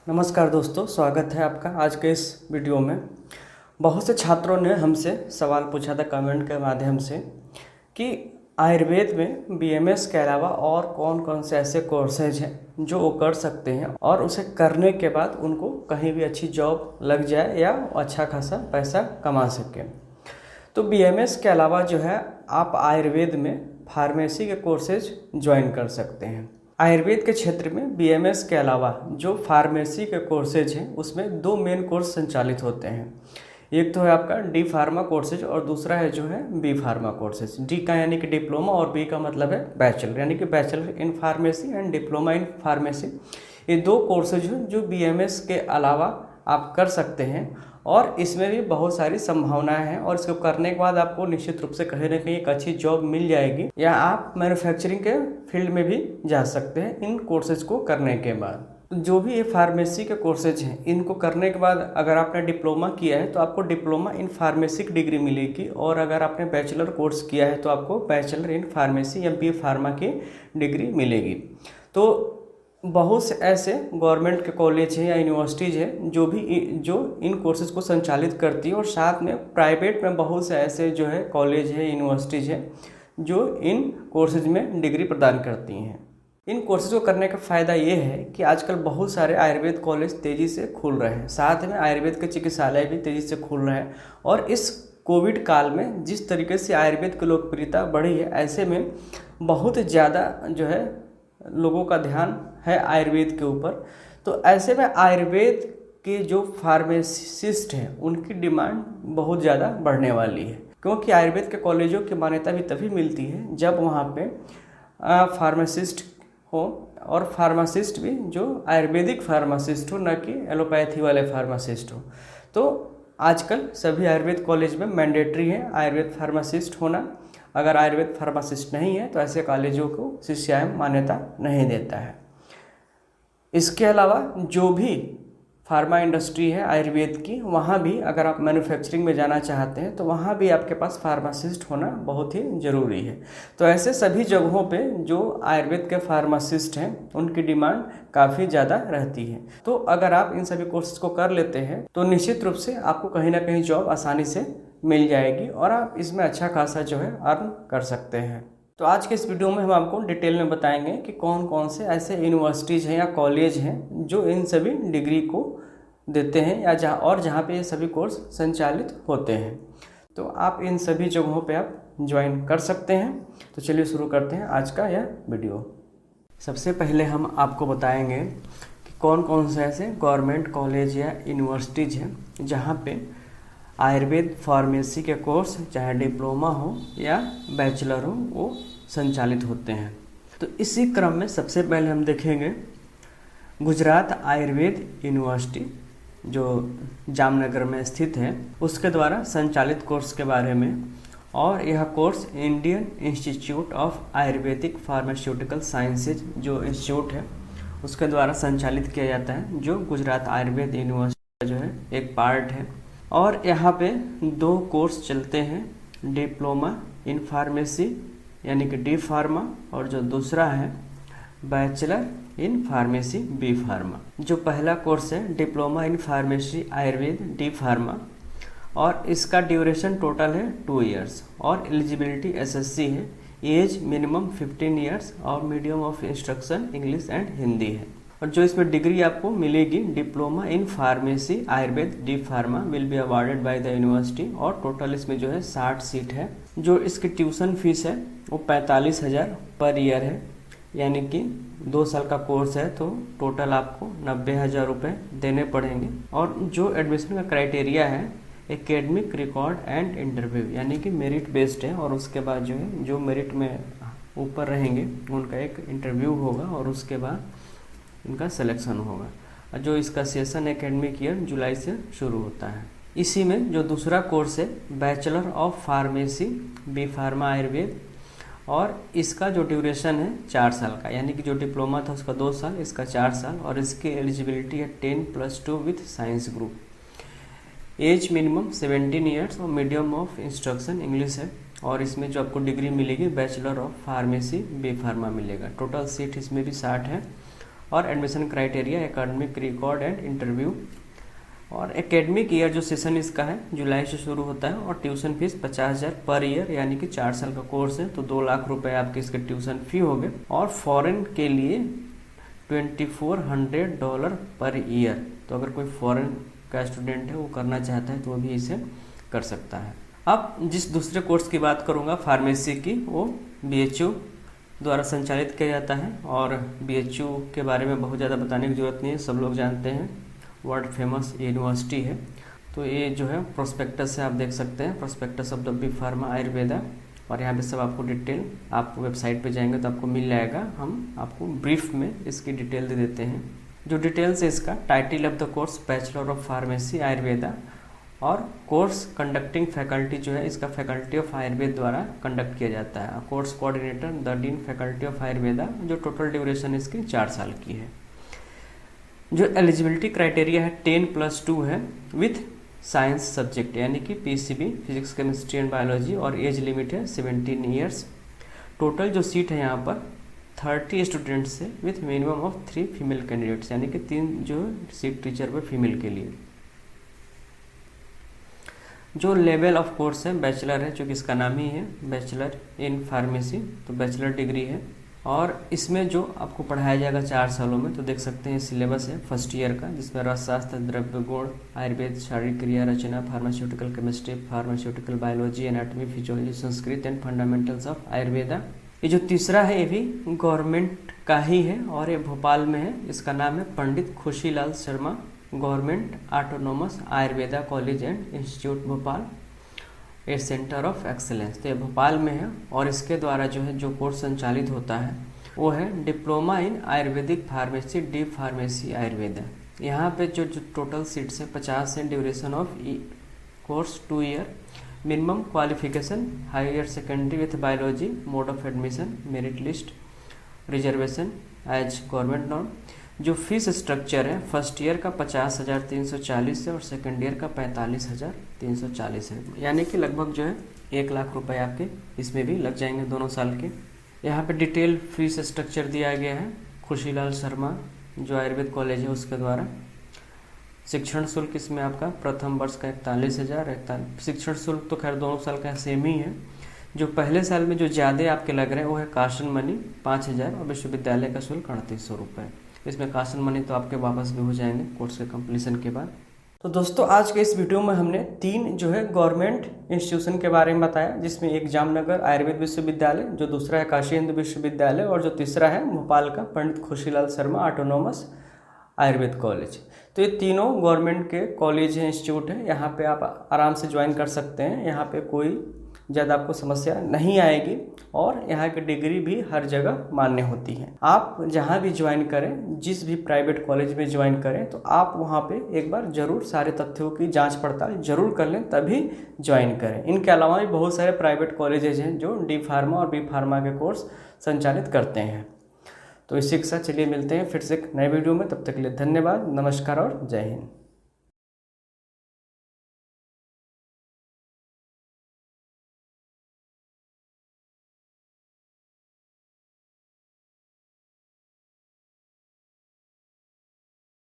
नमस्कार दोस्तों, स्वागत है आपका आज के इस वीडियो में। बहुत से छात्रों ने हमसे सवाल पूछा था कमेंट के माध्यम से कि आयुर्वेद में बीएमएस के अलावा और कौन कौन से ऐसे कोर्सेज हैं जो वो कर सकते हैं और उसे करने के बाद उनको कहीं भी अच्छी जॉब लग जाए या अच्छा खासा पैसा कमा सकें। तो बीएमएस के अलावा जो है आप आयुर्वेद में फार्मेसी के कोर्सेज ज्वाइन कर सकते हैं। आयुर्वेद के क्षेत्र में बीएमएस के अलावा जो फार्मेसी के कोर्सेज हैं उसमें दो मेन कोर्स संचालित होते हैं। एक तो है आपका डी फार्मा कोर्सेज और दूसरा है जो है बी फार्मा कोर्सेज। डी का यानी कि डिप्लोमा और बी का मतलब है बैचलर, यानी कि bachelor in pharmacy and diploma in pharmacy. ये दो कोर्सेज हैं जो बीएमएस के अलावा आप कर सकते हैं और इसमें भी बहुत सारी संभावनाएं हैं और इसको करने के बाद आपको निश्चित रूप से कहीं ना कहीं एक अच्छी जॉब मिल जाएगी या आप मैन्युफैक्चरिंग के फील्ड में भी जा सकते हैं इन कोर्सेज को करने के बाद। जो भी ये फार्मेसी के कोर्सेज हैं इनको करने के बाद अगर आपने डिप्लोमा किया है तो आपको डिप्लोमा इन फार्मेसी की डिग्री मिलेगी और अगर आपने बैचलर कोर्स किया है तो आपको बैचलर इन फार्मेसी या बी फार्मा की डिग्री मिलेगी। तो बहुत से ऐसे गवर्नमेंट के कॉलेज हैं या यूनिवर्सिटीज़ हैं जो इन कोर्सेज को संचालित करती है और साथ में प्राइवेट में बहुत से ऐसे जो है कॉलेज है यूनिवर्सिटीज़ हैं जो इन कोर्सेज में डिग्री प्रदान करती हैं। इन कोर्सेज को करने का फ़ायदा ये है कि आजकल बहुत सारे आयुर्वेद कॉलेज तेज़ी से खुल रहे हैं, साथ में आयुर्वेद के चिकित्सालय भी तेज़ी से खुल रहे हैं और इस कोविड काल में जिस तरीके से आयुर्वेद की लोकप्रियता बढ़ी है ऐसे में बहुत ज़्यादा जो है लोगों का ध्यान है आयुर्वेद के ऊपर। तो ऐसे में आयुर्वेद के जो फार्मासिस्ट हैं उनकी डिमांड बहुत ज़्यादा बढ़ने वाली है, क्योंकि आयुर्वेद के कॉलेजों की मान्यता भी तभी मिलती है जब वहाँ पे फार्मासिस्ट हो और फार्मासिस्ट भी जो आयुर्वेदिक फार्मासिस्ट हो, न कि एलोपैथी वाले फार्मासिस्ट हो। तो आजकल सभी आयुर्वेद कॉलेज में मैंडेटरी है आयुर्वेद फार्मासिस्ट होना। अगर आयुर्वेद फार्मासिस्ट नहीं है तो ऐसे कॉलेजों को सीसीआईएम मान्यता नहीं देता है। इसके अलावा जो भी फार्मा इंडस्ट्री है आयुर्वेद की, वहाँ भी अगर आप मैन्युफैक्चरिंग में जाना चाहते हैं तो वहाँ भी आपके पास फार्मासिस्ट होना बहुत ही ज़रूरी है। तो ऐसे सभी जगहों पे जो आयुर्वेद के फार्मासिस्ट हैं उनकी डिमांड काफ़ी ज़्यादा रहती है। तो अगर आप इन सभी कोर्सेज को कर लेते हैं तो निश्चित रूप से आपको कहीं ना कहीं जॉब आसानी से मिल जाएगी और आप इसमें अच्छा खासा जो है अर्न कर सकते हैं। तो आज के इस वीडियो में हम आपको डिटेल में बताएंगे कि कौन कौन से ऐसे यूनिवर्सिटीज़ हैं या कॉलेज हैं जो इन सभी डिग्री को देते हैं या जहाँ पे ये सभी कोर्स संचालित होते हैं। तो आप इन सभी जगहों पे आप ज्वाइन कर सकते हैं। तो चलिए शुरू करते हैं आज का यह वीडियो। सबसे पहले हम आपको बताएंगे कि कौन कौन से ऐसे गवर्नमेंट कॉलेज या यूनिवर्सिटीज़ हैं जहाँ पे आयुर्वेद फार्मेसी के कोर्स चाहे डिप्लोमा हो या बैचलर हो वो संचालित होते हैं। तो इसी क्रम में सबसे पहले हम देखेंगे गुजरात आयुर्वेद यूनिवर्सिटी जो जामनगर में स्थित है उसके द्वारा संचालित कोर्स के बारे में। और यह course Indian institute of Ayurvedic pharmaceutical sciences जो इंस्टीट्यूट है उसके द्वारा संचालित किया जाता है, जो गुजरात आयुर्वेद यूनिवर्सिटी का जो है एक पार्ट है। और यहाँ पे दो कोर्स चलते हैं, डिप्लोमा इन फार्मेसी यानी कि डी फार्मा और जो दूसरा है bachelor in pharmacy B pharma. जो पहला कोर्स है diploma in pharmacy Ayurveda D pharma और इसका ड्यूरेशन टोटल है 2 इयर्स और एलिजिबिलिटी एसएससी है। एज मिनिमम 15 इयर्स और medium of instruction English and Hindi है। और जो इसमें डिग्री आपको मिलेगी diploma in pharmacy Ayurveda D pharma will be awarded by the university और टोटल इसमें जो है 60 सीट है। जो इसकी ट्यूशन फीस है वो 45,000 पर ईयर है, यानी कि 2 साल का कोर्स है तो टोटल आपको 90,000 रुपये देने पड़ेंगे। और जो एडमिशन का क्राइटेरिया है एकेडमिक रिकॉर्ड एंड इंटरव्यू यानी कि मेरिट बेस्ड है और उसके बाद जो है जो मेरिट में ऊपर रहेंगे उनका एक इंटरव्यू होगा और उसके बाद इनका सिलेक्शन होगा। जो इसका सेशन एकेडमिक ईयर जुलाई से शुरू होता है। इसी में जो दूसरा कोर्स है bachelor of pharmacy B pharma Ayurveda और इसका जो ड्यूरेशन है 4 साल का, यानी कि जो डिप्लोमा था उसका 2 साल, इसका 4 साल और इसकी एलिजिबिलिटी है 10+2 with science group. Age minimum 17 years और मीडियम ऑफ इंस्ट्रक्शन इंग्लिश है और इसमें जो आपको डिग्री मिलेगी bachelor of pharmacy B pharma मिलेगा। टोटल सीट इसमें भी 60 है और admission criteria, academic record and interview. और एकेडमिक ईयर जो सेशन इसका है जुलाई से शुरू होता है और ट्यूशन फीस 50,000 पर ईयर, यानी कि 4 साल का कोर्स है तो 2 लाख रुपए आपके इसके ट्यूशन फी हो गए। और फॉरेन के लिए $2400 पर ईयर। तो अगर कोई फॉरेन का स्टूडेंट है वो करना चाहता है तो वो भी इसे कर सकता है। अब जिस दूसरे कोर्स की बात करूँगा फार्मेसी की, वो BHU द्वारा संचालित किया जाता है। और BHU के बारे में बहुत ज़्यादा बताने की ज़रूरत नहीं है, सब लोग जानते हैं, वर्ल्ड फेमस यूनिवर्सिटी है। तो ये जो है प्रोस्पेक्टस है, आप देख सकते हैं prospectus of the B pharma Ayurveda. और यहाँ पे सब आपको डिटेल, आप वेबसाइट पे जाएंगे तो आपको मिल जाएगा। हम आपको ब्रीफ में इसकी डिटेल दे देते हैं। जो डिटेल्स है इसका, title of the course bachelor of pharmacy Ayurveda. और कोर्स कंडक्टिंग फैकल्टी जो है इसका फैकल्टी ऑफ आयुर्वेद द्वारा कंडक्ट किया जाता है। Course coordinator the dean faculty of Ayurveda. जो टोटल ड्यूरेशन इसकी 4 साल की है। जो एलिजिबिलिटी क्राइटेरिया है 10+2 है विथ साइंस सब्जेक्ट, यानी कि PCB physics chemistry and biology. और एज लिमिट है 17 ईयर्स। टोटल जो सीट है यहाँ पर 30 स्टूडेंट्स है with minimum of 3 female candidates, यानी कि 3 जो सीट टीचर पर फीमेल के लिए। जो लेवल ऑफ कोर्स है बैचलर है, जो कि इसका नाम ही है बैचलर इन फार्मेसी, तो बैचलर डिग्री है। और इसमें जो आपको पढ़ाया जाएगा 4 सालों में, तो देख सकते हैं सिलेबस है फर्स्ट ईयर का, जिसमें रसशास्त्र, द्रव्य गुण, आयुर्वेद, शारीरिक क्रिया, रचना, pharmaceutical chemistry, pharmaceutical biology, anatomy, physiology, Sanskrit and fundamentals of Ayurveda. ये जो तीसरा है ये भी गवर्नमेंट का ही है और ये भोपाल में है। इसका नाम है Pandit Khushilal Sharma government autonomous Ayurveda college and institute Bhopal, a centre of excellence. तो ये भोपाल में है। और इसके द्वारा जो कोर्स संचालित होता है वो है diploma in Ayurvedic pharmacy, D pharmacy Ayurveda. यहाँ पे जो टोटल सीट्स है 50 है। Duration of course 2 year. Minimum qualification higher secondary with biology. Mode of admission merit list, reservation as government norm. जो फीस स्ट्रक्चर है फर्स्ट ईयर का 50,340 है और सेकेंड ईयर का 45,340 है, यानी कि लगभग जो है 1 लाख रुपए आपके इसमें भी लग जाएंगे दोनों साल के। यहाँ पे डिटेल फीस स्ट्रक्चर दिया गया है खुशीलाल शर्मा जो आयुर्वेद कॉलेज है उसके द्वारा। शिक्षण शुल्क इसमें आपका प्रथम वर्ष का 41,000। शिक्षण शुल्क तो खैर दोनों साल का सेम ही है। जो पहले साल में जो ज़्यादा आपके लग रहे हैं वो है काशन मनी 5,000 और विश्वविद्यालय का शुल्क 3800 रुपये। इसमें काशन मनी तो आपके वापस भी हो जाएंगे कोर्स के कंप्लीशन के बाद। तो दोस्तों आज के इस वीडियो में हमने 3 जो है गवर्नमेंट इंस्टीट्यूशन के बारे में बताया, जिसमें एक जामनगर आयुर्वेद विश्वविद्यालय, जो दूसरा है काशी हिंदू विश्वविद्यालय और जो तीसरा है भोपाल का पंडित खुशीलाल शर्मा ऑटोनोमस आयुर्वेद कॉलेज। तो ये तीनों गवर्नमेंट के कॉलेज हैं, इंस्टीट्यूट है। यहाँ पे आप आराम से ज्वाइन कर सकते हैं। यहाँ पे कोई ज़्यादा आपको समस्या नहीं आएगी और यहाँ की डिग्री भी हर जगह मान्य होती है। आप जहाँ भी ज्वाइन करें, जिस भी प्राइवेट कॉलेज में ज्वाइन करें, तो आप वहाँ पे एक बार ज़रूर सारे तथ्यों की जांच पड़ताल जरूर कर लें, तभी ज्वाइन करें। इनके अलावा भी बहुत सारे प्राइवेट कॉलेजेज हैं जो डी फार्मा और बी फार्मा के कोर्स संचालित करते हैं। तो इसी के साथ चलिए मिलते हैं फिर से एक नए वीडियो में। तब तक के लिए धन्यवाद, नमस्कार और जय हिंद।